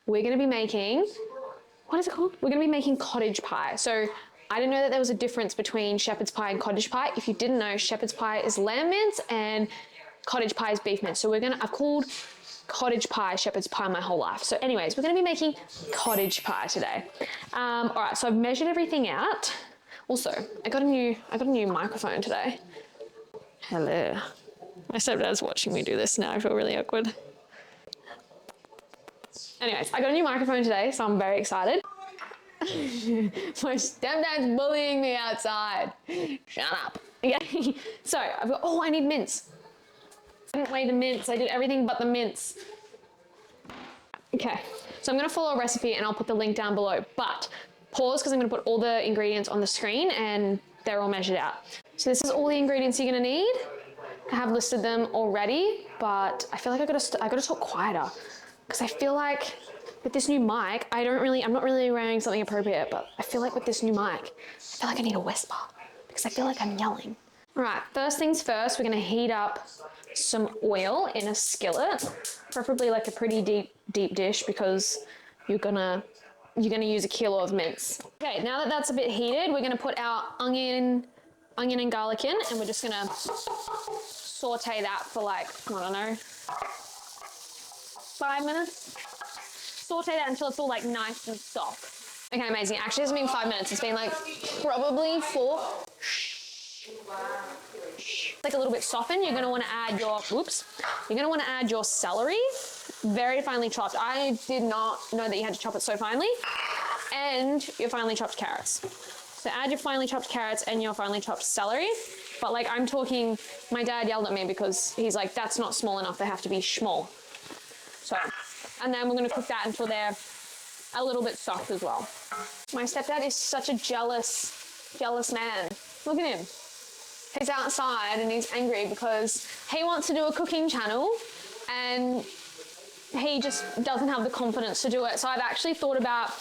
we're gonna be making, what is it called? We're gonna be making cottage pie. So I didn't know that there was a difference between shepherd's pie and cottage pie. If you didn't know, shepherd's pie is lamb mince and cottage pie is beef mince. So I've called cottage pie shepherd's pie my whole life. So anyways, we're gonna be making cottage pie today. All right, so I've measured everything out. Also, I got a new microphone today. Hello. My stepdad's watching me do this now. I feel really awkward. Anyways, I got a new microphone today, so I'm very excited. My stepdad's bullying me outside. Shut up. Okay, so I've got, I need mince. I didn't weigh the mince. I did everything but the mince. Okay, so I'm gonna follow a recipe and I'll put the link down below, but pause because I'm gonna put all the ingredients on the screen and they're all measured out. So this is all the ingredients you're gonna need. I have listed them already, but I feel like I gotta talk quieter because I feel like with this new mic, I'm not really wearing something appropriate, but I feel like with this new mic, I feel like I need a whisper because I feel like I'm yelling. All right, first things first, we're gonna heat up some oil in a skillet, preferably like a pretty deep dish because you're gonna use a kilo of mince. Okay, now that that's a bit heated, we're gonna put our onion and garlic in, and we're just gonna saute that for like, I don't know, 5 minutes. Saute that until it's all like nice and soft. Okay, amazing. It actually hasn't been 5 minutes. It's been like probably 4. Like a little bit softened. You're gonna wanna add your celery, very finely chopped. I did not know that you had to chop it so finely. And your finely chopped carrots. So add your finely chopped carrots and your finely chopped celery. But like I'm talking, my dad yelled at me because he's like, that's not small enough, they have to be small. So, and then we're gonna cook that until they're a little bit soft as well. My stepdad is such a jealous man. Look at him. He's outside and he's angry because he wants to do a cooking channel and he just doesn't have the confidence to do it. So I've actually thought about,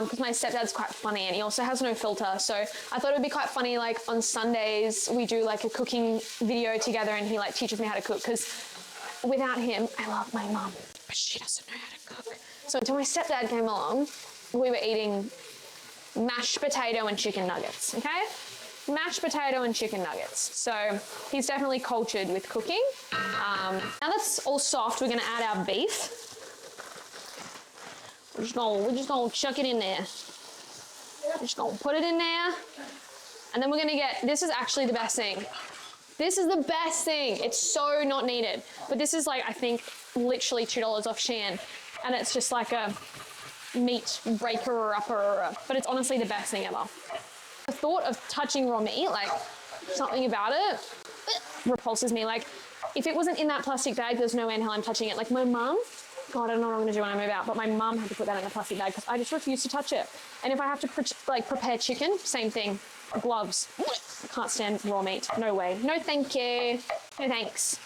because my stepdad's quite funny and he also has no filter. So I thought it would be quite funny, like on Sundays, we do like a cooking video together and he like teaches me how to cook, because without him, I love my mum, but she doesn't know how to cook. So until my stepdad came along, we were eating mashed potato and chicken nuggets, okay? Mashed potato and chicken nuggets. So he's definitely cultured with cooking. Now that's all soft, we're gonna add our beef. We're just gonna chuck it in there. We're just gonna put it in there. And then we're gonna get, this is actually the best thing. This is the best thing. It's so not needed. But this is like, I think, literally $2 off Shein. And it's just like a meat breaker-upper. But it's honestly the best thing ever. The thought of touching raw meat, like something about it, repulses me. Like if it wasn't in that plastic bag, there's no way in hell I'm touching it. Like my mum, God, I don't know what I'm gonna do when I move out, but my mum had to put that in a plastic bag because I just refuse to touch it. And if I have to prepare chicken, same thing, gloves. Can't stand raw meat, no way. No thank you, no thanks.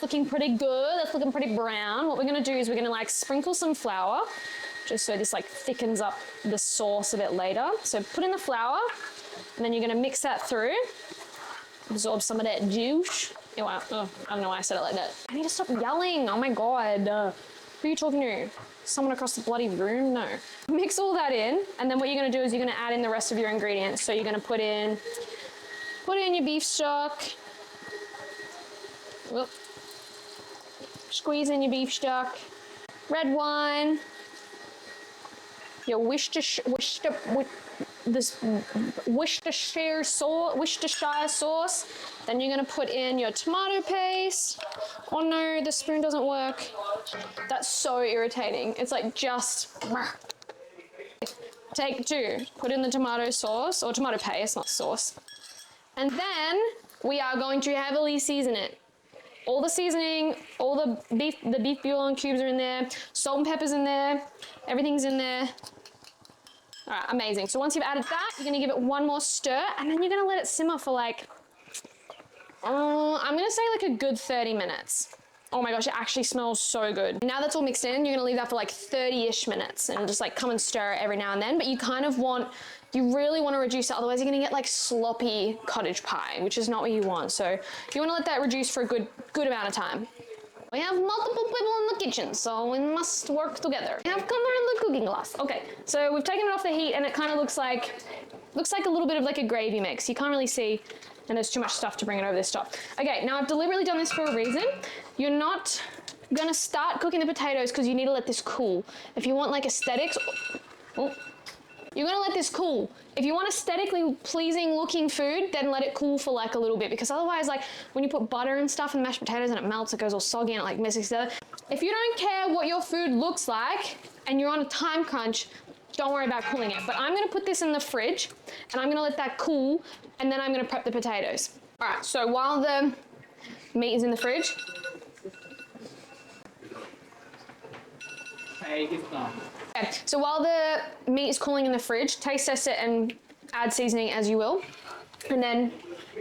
Looking pretty good, that's looking pretty brown. What we're gonna do is we're gonna like sprinkle some flour, just so this like thickens up the sauce a bit later. So put in the flour, and then you're gonna mix that through, absorb some of that juice. Oh, I don't know why I said it like that. I need to stop yelling, oh my God. Who are you talking to? Someone across the bloody room? No. Mix all that in, and then what you're gonna do is you're gonna add in the rest of your ingredients. So you're gonna put in your beef stock. Whoop. Squeeze in your beef stock. Red wine. Your Worcestershire sauce. Then you're gonna put in your tomato paste. Oh no, the spoon doesn't work. That's so irritating. It's like just take 2. Put in the tomato sauce or tomato paste, not sauce. And then we are going to heavily season it. All the seasoning, all the beef bouillon cubes are in there. Salt and pepper's in there. Everything's in there. All right, amazing. So once you've added that, you're gonna give it one more stir, and then you're gonna let it simmer for like, I'm gonna say like a good 30 minutes. Oh my gosh, it actually smells so good. Now that's all mixed in, you're gonna leave that for like 30-ish minutes and just like come and stir it every now and then, but you really wanna reduce it, otherwise you're gonna get like sloppy cottage pie, which is not what you want. So you wanna let that reduce for a good amount of time. We have multiple people in the kitchen, so we must work together. We have color in the cooking glass. Okay, so we've taken it off the heat and it kind of looks like a little bit of like a gravy mix. You can't really see, and there's too much stuff to bring it over this top. Okay, now I've deliberately done this for a reason. You're not gonna start cooking the potatoes because you need to let this cool. If you want like aesthetics, you're gonna let this cool. If you want aesthetically pleasing looking food, then let it cool for like a little bit, because otherwise, like when you put butter and stuff in mashed potatoes and it melts, it goes all soggy and it like mixes together. If you don't care what your food looks like and you're on a time crunch, don't worry about cooling it. But I'm gonna put this in the fridge and I'm gonna let that cool, and then I'm gonna prep the potatoes. All right, so while the meat is in the fridge. Okay, so while the meat is cooling in the fridge, taste test it and add seasoning as you will. And then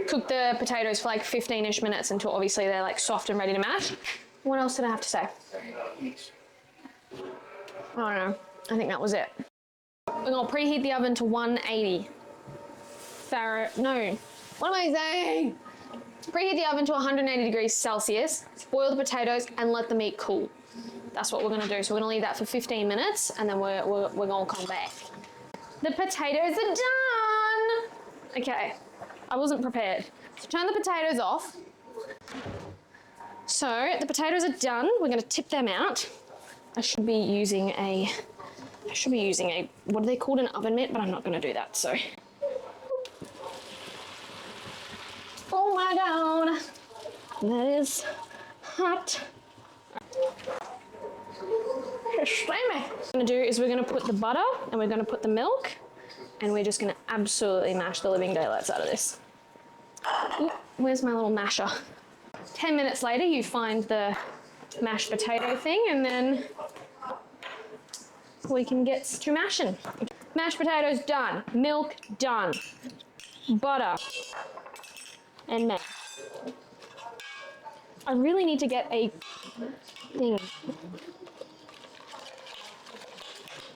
cook the potatoes for like 15-ish minutes until obviously they're like soft and ready to mash. What else did I have to say? I don't know. I think that was it. We're gonna preheat the oven to 180. No, what am I saying? Preheat the oven to 180 degrees Celsius, boil the potatoes and let the meat cool. That's what we're gonna do. So we're gonna leave that for 15 minutes and then we're gonna come back. The potatoes are done. Okay, I wasn't prepared. So turn the potatoes off. So the potatoes are done. We're gonna tip them out. I should be using a, what do they call, an oven mitt, but I'm not gonna do that, so. Oh my God, that is hot. It's steamy. What we're gonna do is we're gonna put the butter and we're gonna put the milk and we're just gonna absolutely mash the living daylights out of this. Ooh, where's my little masher? 10 minutes later, you find the mashed potato thing and then we can get to mashing. Mashed potatoes done, milk done, butter and mash. I really need to get a thing.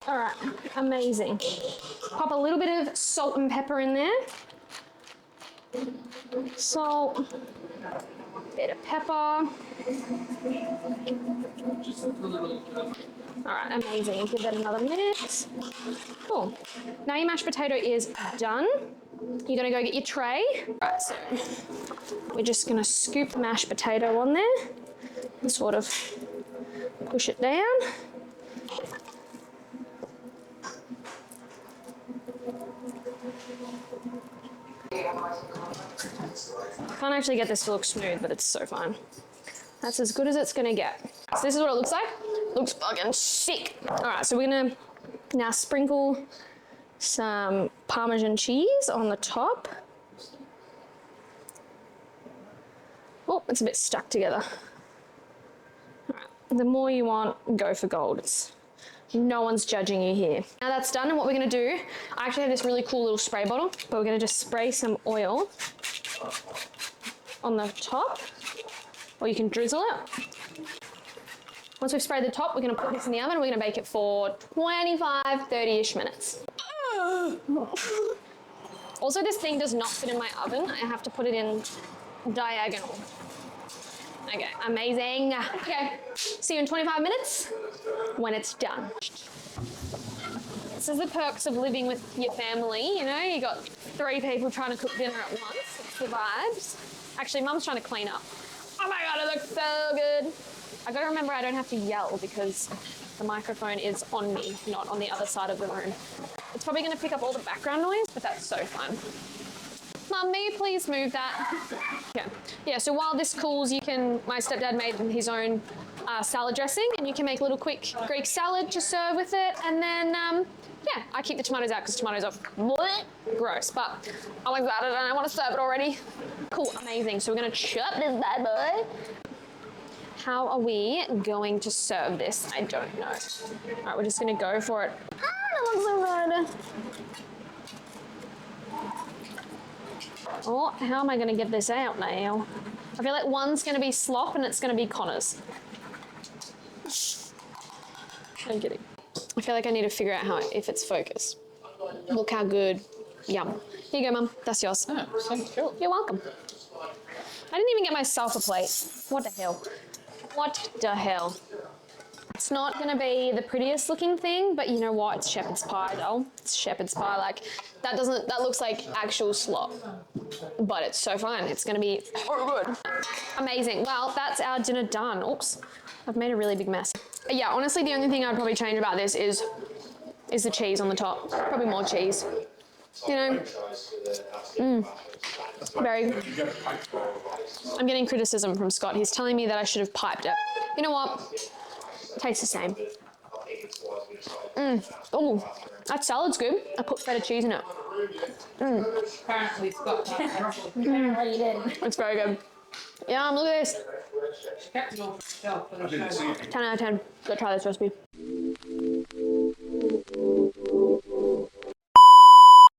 All right, amazing. Pop a little bit of salt and pepper in there. Salt, bit of pepper. All right, amazing. Give that another minute. Cool. Now your mashed potato is done. You're gonna go get your tray. All right, so we're just gonna scoop the mashed potato on there and sort of push it down. Can't actually get this to look smooth, but it's so fine. That's as good as it's gonna get. So this is what it looks like. Looks fucking sick. All right, so we're gonna now sprinkle some Parmesan cheese on the top. Oh, it's a bit stuck together. All right, the more you want, go for gold. No one's judging you here. Now that's done, and what we're gonna do, I actually have this really cool little spray bottle, but we're gonna just spray some oil on the top, or you can drizzle it. Once we've sprayed the top, we're gonna put this in the oven. We're gonna bake it for 25, 30-ish minutes. Also, this thing does not fit in my oven. I have to put it in diagonal. Okay, amazing. Okay, see you in 25 minutes when it's done. This is the perks of living with your family, you know? You got 3 people trying to cook dinner at once. It's the vibes. Actually, Mum's trying to clean up. Oh my God, it looks so good. I gotta remember I don't have to yell because the microphone is on me, not on the other side of the room. It's probably gonna pick up all the background noise, but that's so fun. Mum, may you please move that? Yeah, so while this cools, my stepdad made his own salad dressing, and you can make a little quick Greek salad to serve with it. And then, yeah, I keep the tomatoes out because tomatoes are gross, but I'm excited and I want to serve it already. Cool, amazing. So we're gonna chop this bad boy. How are we going to serve this? I don't know. All right, we're just gonna go for it. Ah, that looks so good. Oh, how am I going to get this out now? I feel like one's going to be slop and it's going to be Connor's. I'm kidding. I feel like I need to figure out if it's focused. Look how good. Yum. Here you go, Mum. That's yours. Oh, thank you. You're welcome. I didn't even get myself a plate. What the hell? What the hell? It's not gonna be the prettiest looking thing, but you know what? It's shepherd's pie though. It's shepherd's pie. Like that looks like actual slop, but it's so fun. It's gonna be so good. Amazing. Well, that's our dinner done. Oops, I've made a really big mess. Yeah, honestly, the only thing I'd probably change about this is the cheese on the top. Probably more cheese. You know, very. I'm getting criticism from Scott. He's telling me that I should have piped it. You know what? Tastes the same. Oh, that salad's good. I put feta cheese in it. Apparently Scott It's very good. Yeah, look at this. kept it all for herself for the show. 10 out of 10. Go try this recipe.